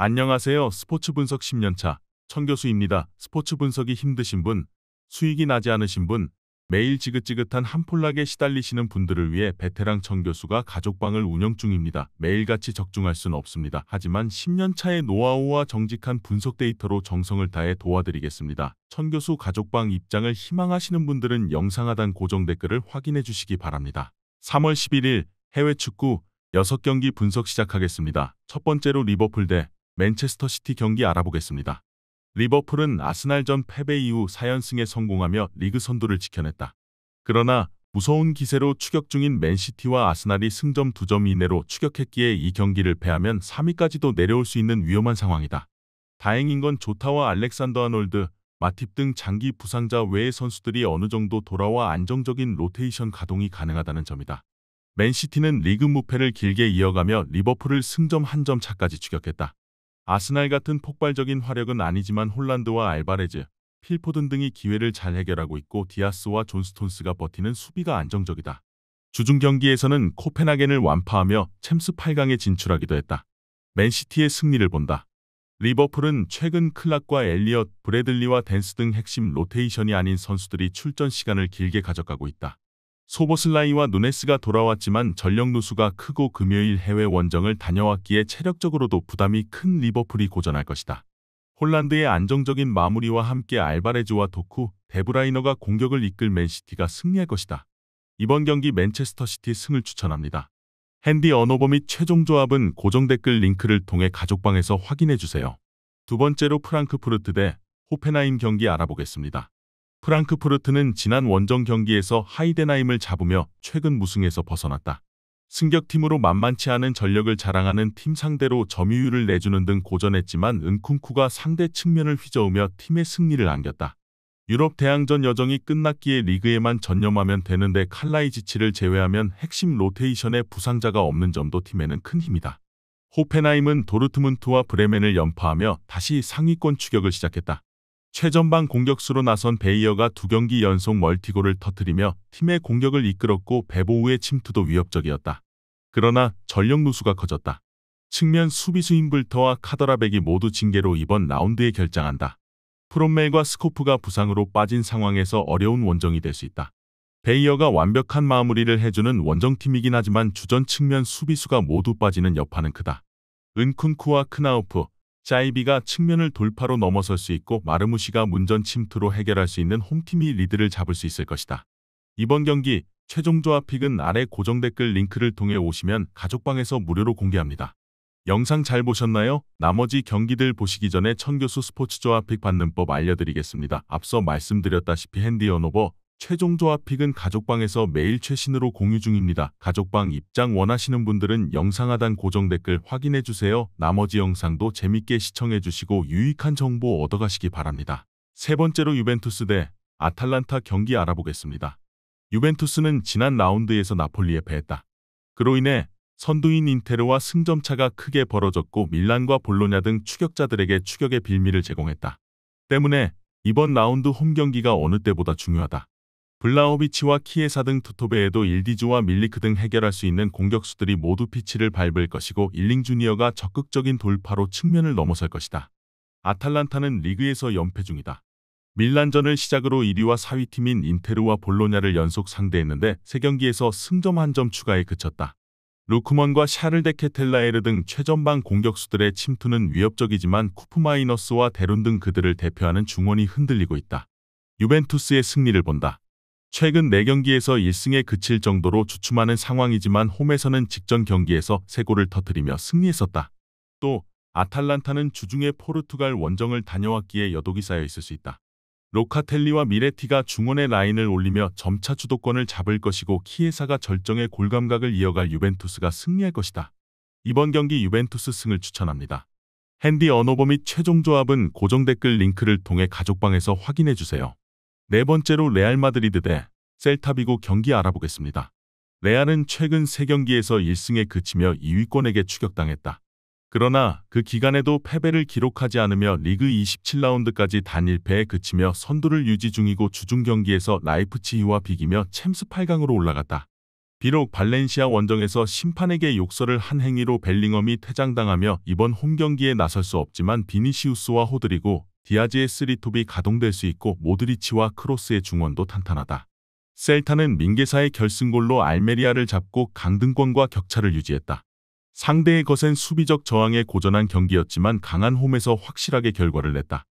안녕하세요. 스포츠 분석 10년차 천교수입니다. 스포츠 분석이 힘드신 분, 수익이 나지 않으신 분, 매일 지긋지긋한 한 폴락에 시달리시는 분들을 위해 베테랑 천교수가 가족방을 운영 중입니다. 매일같이 적중할 수는 없습니다. 하지만 10년차의 노하우와 정직한 분석 데이터로 정성을 다해 도와드리겠습니다. 천교수 가족방 입장을 희망하시는 분들은 영상 하단 고정 댓글을 확인해 주시기 바랍니다. 3월 11일 해외 축구 6경기 분석 시작하겠습니다. 첫 번째로 리버풀 대 맨체스터 시티 경기 알아보겠습니다. 리버풀은 아스날전 패배 이후 4연승에 성공하며 리그 선두를 지켜냈다. 그러나 무서운 기세로 추격 중인 맨시티와 아스날이 승점 2점 이내로 추격했기에 이 경기를 패하면 3위까지도 내려올 수 있는 위험한 상황이다. 다행인 건 조타와 알렉산더 아놀드, 마팁 등 장기 부상자 외의 선수들이 어느 정도 돌아와 안정적인 로테이션 가동이 가능하다는 점이다. 맨시티는 리그 무패를 길게 이어가며 리버풀을 승점 1점 차까지 추격했다. 아스날 같은 폭발적인 화력은 아니지만 홀란드와 알바레즈, 필포든 등이 기회를 잘 해결하고 있고 디아스와 존 스톤스가 버티는 수비가 안정적이다. 주중 경기에서는 코펜하겐을 완파하며 챔스 8강에 진출하기도 했다. 맨시티의 승리를 본다. 리버풀은 최근 클락과 엘리엇, 브래들리와 댄스 등 핵심 로테이션이 아닌 선수들이 출전 시간을 길게 가져가고 있다. 소보슬라이와 누네스가 돌아왔지만 전력 누수가 크고 금요일 해외 원정을 다녀왔기에 체력적으로도 부담이 큰 리버풀이 고전할 것이다. 홀란드의 안정적인 마무리와 함께 알바레즈와 도쿠, 데브라이너가 공격을 이끌 맨시티가 승리할 것이다. 이번 경기 맨체스터 시티 승을 추천합니다. 핸디 언어버 및 최종 조합은 고정 댓글 링크를 통해 가족방에서 확인해주세요. 두 번째로 프랑크푸르트 대 호펜하임 경기 알아보겠습니다. 프랑크푸르트는 지난 원정 경기에서 하이덴하임을 잡으며 최근 무승에서 벗어났다. 승격팀으로 만만치 않은 전력을 자랑하는 팀 상대로 점유율을 내주는 등 고전했지만 은쿤쿠가 상대 측면을 휘저으며 팀의 승리를 안겼다. 유럽 대항전 여정이 끝났기에 리그에만 전념하면 되는데 칼라이지치를 제외하면 핵심 로테이션에 부상자가 없는 점도 팀에는 큰 힘이다. 호펜하임은 도르트문트와 브레멘을 연파하며 다시 상위권 추격을 시작했다. 최전방 공격수로 나선 베이어가 2경기 연속 멀티골을 터뜨리며 팀의 공격을 이끌었고 베보우의 침투도 위협적이었다. 그러나 전력 누수가 커졌다. 측면 수비수 인블터와 카더라백이 모두 징계로 이번 라운드에 결장한다. 프롬멜과 스코프가 부상으로 빠진 상황에서 어려운 원정이 될 수 있다. 베이어가 완벽한 마무리를 해주는 원정팀이긴 하지만 주전 측면 수비수가 모두 빠지는 여파는 크다. 은쿤쿠와 크나우프, 짜이비가 측면을 돌파로 넘어설 수 있고 마르무시가 문전 침투로 해결할 수 있는 홈팀이 리드를 잡을 수 있을 것이다. 이번 경기 최종 조합 픽은 아래 고정 댓글 링크를 통해 오시면 가족방에서 무료로 공개합니다. 영상 잘 보셨나요? 나머지 경기들 보시기 전에 천교수 스포츠 조합 픽 받는 법 알려드리겠습니다. 앞서 말씀드렸다시피 핸디 언어버 최종 조합 픽은 가족방에서 매일 최신으로 공유 중입니다. 가족방 입장 원하시는 분들은 영상 하단 고정 댓글 확인해주세요. 나머지 영상도 재밌게 시청해주시고 유익한 정보 얻어가시기 바랍니다. 세 번째로 유벤투스 대 아탈란타 경기 알아보겠습니다. 유벤투스는 지난 라운드에서 나폴리에 패했다. 그로 인해 선두인 인테르와 승점차가 크게 벌어졌고 밀란과 볼로냐 등 추격자들에게 추격의 빌미를 제공했다. 때문에 이번 라운드 홈 경기가 어느 때보다 중요하다. 블라호비치와 키에사 등 투토베에도 일디주와 밀리크 등 해결할 수 있는 공격수들이 모두 피치를 밟을 것이고 일링 주니어가 적극적인 돌파로 측면을 넘어설 것이다. 아탈란타는 리그에서 연패 중이다. 밀란전을 시작으로 1위와 4위 팀인 인테르와 볼로냐를 연속 상대했는데 3경기에서 승점 1점 추가에 그쳤다. 루크먼과 샤를 데 케텔라에르 등 최전방 공격수들의 침투는 위협적이지만 쿠프마이너스와 데룬 등 그들을 대표하는 중원이 흔들리고 있다. 유벤투스의 승리를 본다. 최근 4경기에서 1승에 그칠 정도로 주춤하는 상황이지만 홈에서는 직전 경기에서 3골을 터뜨리며 승리했었다. 또 아탈란타는 주중에 포르투갈 원정을 다녀왔기에 여독이 쌓여 있을 수 있다. 로카텔리와 미레티가 중원의 라인을 올리며 점차 주도권을 잡을 것이고 키에사가 절정의 골감각을 이어갈 유벤투스가 승리할 것이다. 이번 경기 유벤투스 승을 추천합니다. 핸디 언어버 및 최종 조합은 고정 댓글 링크를 통해 가족방에서 확인해주세요. 네 번째로 레알 마드리드 대 셀타비고 경기 알아보겠습니다. 레알은 최근 3경기에서 1승에 그치며 2위권에게 추격당했다. 그러나 그 기간에도 패배를 기록하지 않으며 리그 27라운드까지 단 1패에 그치며 선두를 유지 중이고 주중 경기에서 라이프치히와 비기며 챔스 8강으로 올라갔다. 비록 발렌시아 원정에서 심판에게 욕설을 한 행위로 벨링엄이 퇴장당하며 이번 홈경기에 나설 수 없지만 비니시우스와 호드리고 디아즈의 쓰리톱이 가동될 수 있고 모드리치와 크로스의 중원도 탄탄하다. 셀타는 민게사의 결승골로 알메리아를 잡고 강등권과 격차를 유지했다. 상대의 거센 수비적 저항에 고전한 경기였지만 강한 홈에서 확실하게 결과를 냈다.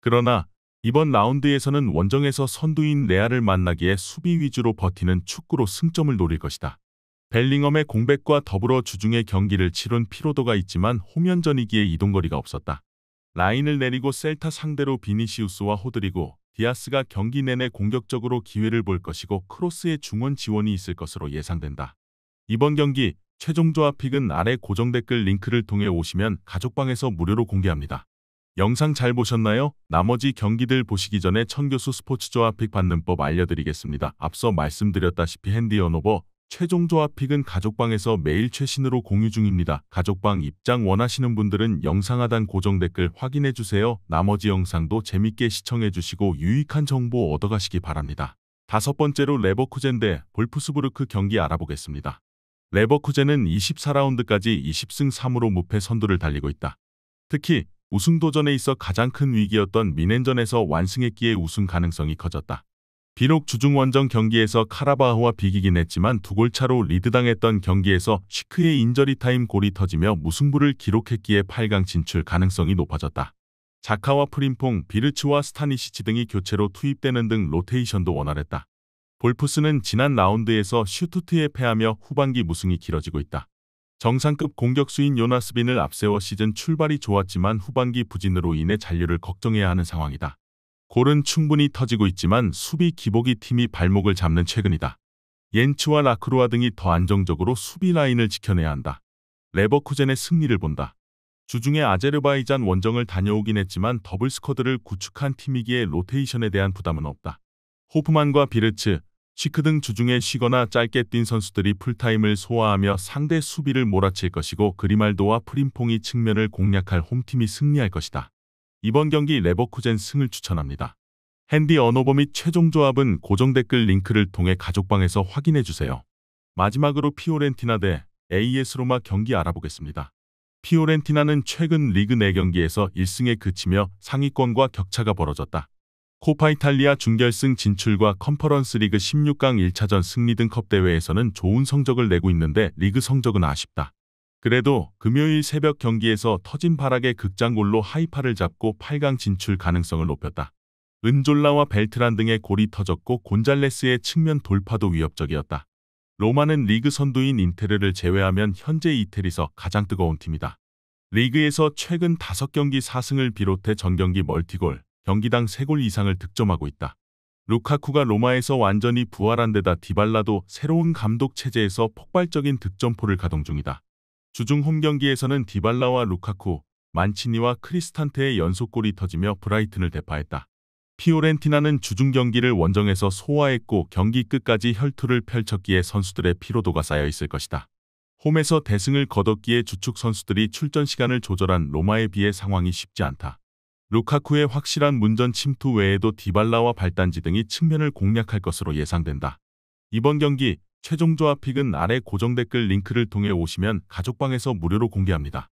그러나 이번 라운드에서는 원정에서 선두인 레알을 만나기에 수비 위주로 버티는 축구로 승점을 노릴 것이다. 벨링엄의 공백과 더불어 주중에 경기를 치른 피로도가 있지만 홈연전이기에 이동거리가 없었다. 라인을 내리고 셀타 상대로 비니시우스와 호드리고 디아스가 경기 내내 공격적으로 기회를 볼 것이고 크로스의 중원 지원이 있을 것으로 예상된다. 이번 경기 최종 조합픽은 아래 고정 댓글 링크를 통해 오시면 가족방에서 무료로 공개합니다. 영상 잘 보셨나요? 나머지 경기들 보시기 전에 천교수 스포츠 조합픽 받는 법 알려드리겠습니다. 앞서 말씀드렸다시피 핸디 언오버 최종 조합픽은 가족방에서 매일 최신으로 공유 중입니다. 가족방 입장 원하시는 분들은 영상 하단 고정 댓글 확인해주세요. 나머지 영상도 재밌게 시청해주시고 유익한 정보 얻어가시기 바랍니다. 다섯 번째로 레버쿠젠 대 볼프스부르크 경기 알아보겠습니다. 레버쿠젠은 24라운드까지 20승 3무로 무패 선두를 달리고 있다. 특히 우승 도전에 있어 가장 큰 위기였던 미넨전에서 완승했기에 우승 가능성이 커졌다. 비록 주중 원정 경기에서 카라바흐와 비기긴 했지만 2골 차로 리드당했던 경기에서 쉬크의 인저리 타임 골이 터지며 무승부를 기록했기에 8강 진출 가능성이 높아졌다. 자카와 프림퐁, 비르츠와 스타니시치 등이 교체로 투입되는 등 로테이션도 원활했다. 볼프스는 지난 라운드에서 슈투트에 패하며 후반기 무승이 길어지고 있다. 정상급 공격수인 요나스빈을 앞세워 시즌 출발이 좋았지만 후반기 부진으로 인해 잔류를 걱정해야 하는 상황이다. 골은 충분히 터지고 있지만 수비 기복이 팀이 발목을 잡는 최근이다. 옌츠와 라크루아 등이 더 안정적으로 수비 라인을 지켜내야 한다. 레버쿠젠의 승리를 본다. 주중에 아제르바이잔 원정을 다녀오긴 했지만 더블 스쿼드를 구축한 팀이기에 로테이션에 대한 부담은 없다. 호프만과 비르츠, 쉬크 등 주중에 쉬거나 짧게 뛴 선수들이 풀타임을 소화하며 상대 수비를 몰아칠 것이고 그리말도와 프림퐁이 측면을 공략할 홈팀이 승리할 것이다. 이번 경기 레버쿠젠 승을 추천합니다. 핸디 언오버 및 최종 조합은 고정 댓글 링크를 통해 가족방에서 확인해주세요. 마지막으로 피오렌티나 대 AS 로마 경기 알아보겠습니다. 피오렌티나는 최근 리그 4경기에서 1승에 그치며 상위권과 격차가 벌어졌다. 코파 이탈리아 준결승 진출과 컨퍼런스 리그 16강 1차전 승리 등 컵 대회에서는 좋은 성적을 내고 있는데 리그 성적은 아쉽다. 그래도 금요일 새벽 경기에서 터진 발악의 극장골로 하이파를 잡고 8강 진출 가능성을 높였다. 은졸라와 벨트란 등의 골이 터졌고 곤잘레스의 측면 돌파도 위협적이었다. 로마는 리그 선두인 인테르를 제외하면 현재 이태리에서 가장 뜨거운 팀이다. 리그에서 최근 5경기 4승을 비롯해 전경기 멀티골, 경기당 3골 이상을 득점하고 있다. 루카쿠가 로마에서 완전히 부활한 데다 디발라도 새로운 감독 체제에서 폭발적인 득점포를 가동 중이다. 주중 홈경기에서는 디발라와 루카쿠, 만치니와 크리스탄테의 연속골이 터지며 브라이튼을 대파했다. 피오렌티나는 주중 경기를 원정에서 소화했고 경기 끝까지 혈투를 펼쳤기에 선수들의 피로도가 쌓여 있을 것이다. 홈에서 대승을 거뒀기에 주축 선수들이 출전 시간을 조절한 로마에 비해 상황이 쉽지 않다. 루카쿠의 확실한 문전 침투 외에도 디발라와 발단지 등이 측면을 공략할 것으로 예상된다. 이번 경기 최종 조합픽은 아래 고정 댓글 링크를 통해 오시면 가족방에서 무료로 공개합니다.